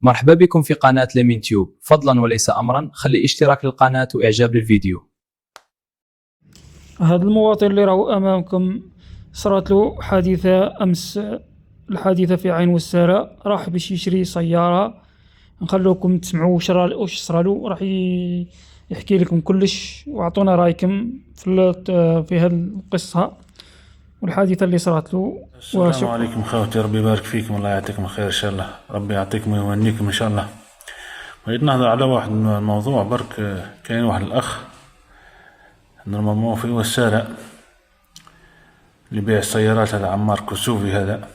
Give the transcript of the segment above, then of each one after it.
مرحبا بكم في قناة ليمين تيوب. فضلا وليس أمرا خلي اشتراك للقناة وإعجاب للفيديو. هذا المواطن اللي راهو أمامكم صرات له حادثة أمس، الحادثة في عين وسارة. راح باش يشري سيارة، نخلوكم تسمعوا واش صرالو. راح يحكي لكم كلش واعطونا رايكم في هذه القصة والحادثة اللي صرات له. السلام عليكم خوتي، ربي يبارك فيكم، الله يعطيكم الخير ان شاء الله، ربي يعطيكم ويهنيكم ان شاء الله. بغيت نهضر على واحد الموضوع برك. كاين واحد الاخ نورمالمون في وسارة اللي بيع السيارات، هذا عمار كسوفي هذا.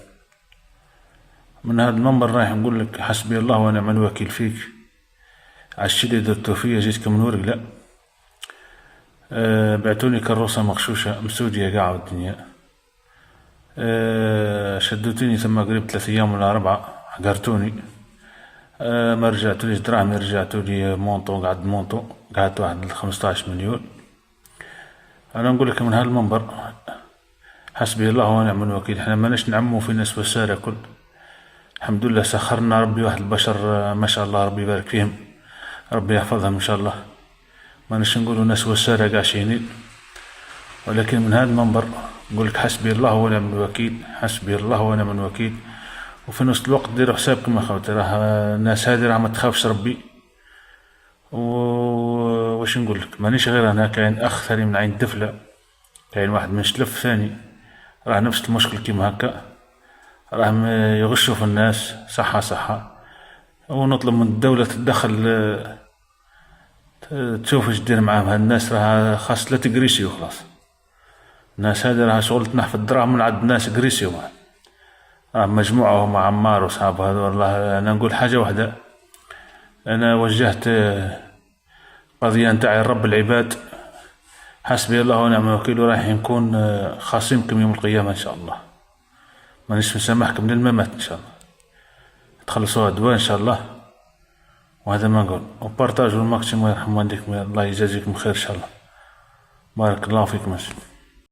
من هذا المنبر رايح نقول لك حسبي الله ونعم الوكيل فيك. عالشي اللي درتو فيا جيتك من ورقلة. بعتوني كروسة مغشوشة مسودية قاع الدنيا. شدوتيني ثم قريب 3 أيام ولا 4، حقرتوني. ما رجعتوليش دراهمي، رجعتولي مونطو، قعدت واحد 15 مليون. انا نقول لك من هالمنبر حسبي الله ونعم الوكيل. احنا ماناش نعمو في ناس وسارة كل، الحمد لله سخرنا ربي واحد البشر ما شاء الله، ربي يبارك فيهم، ربي يحفظهم ان شاء الله. ماناش نقولوا ناس وسارة قاعشينين، ولكن من هذا المنبر نقول لك حسبي الله ونعم الوكيل، حسبي الله ونعم الوكيل. وفي نفس الوقت ديروا حسابكم اخوتي، راه الناس هذه راه ما تخافش ربي. واش نقول لك، مانيش غير انا، كاين اخ ثاني من عين دفلة، كاين واحد من شلف ثاني راه نفس المشكل كيما هكا، راهم يغشوا في الناس. صحة ونطلب من الدولة تدخل، تشوف اش دير معاهم هاد الناس. راه خاص لا تقريسيو خلاص، الناس هذه راه شغل تنحف الدراهم من عند الناس قريسيو. راه مجموعة هما عمار وصحابه هذا. والله انا نقول حاجة واحدة، انا وجهت قضية نتاعي لرب العباد، حسبي الله ونعم الوكيل، وراح نكون خاصمكم يوم القيامة ان شاء الله. مانيش مسامحكم للممات ان شاء الله، تخلصوا الدواء ان شاء الله. وهذا ما نقول، وبارتاجوا الماكسيموم، يرحم والديكم، الله يجازيكم خير ان شاء الله. بارك الله فيكم.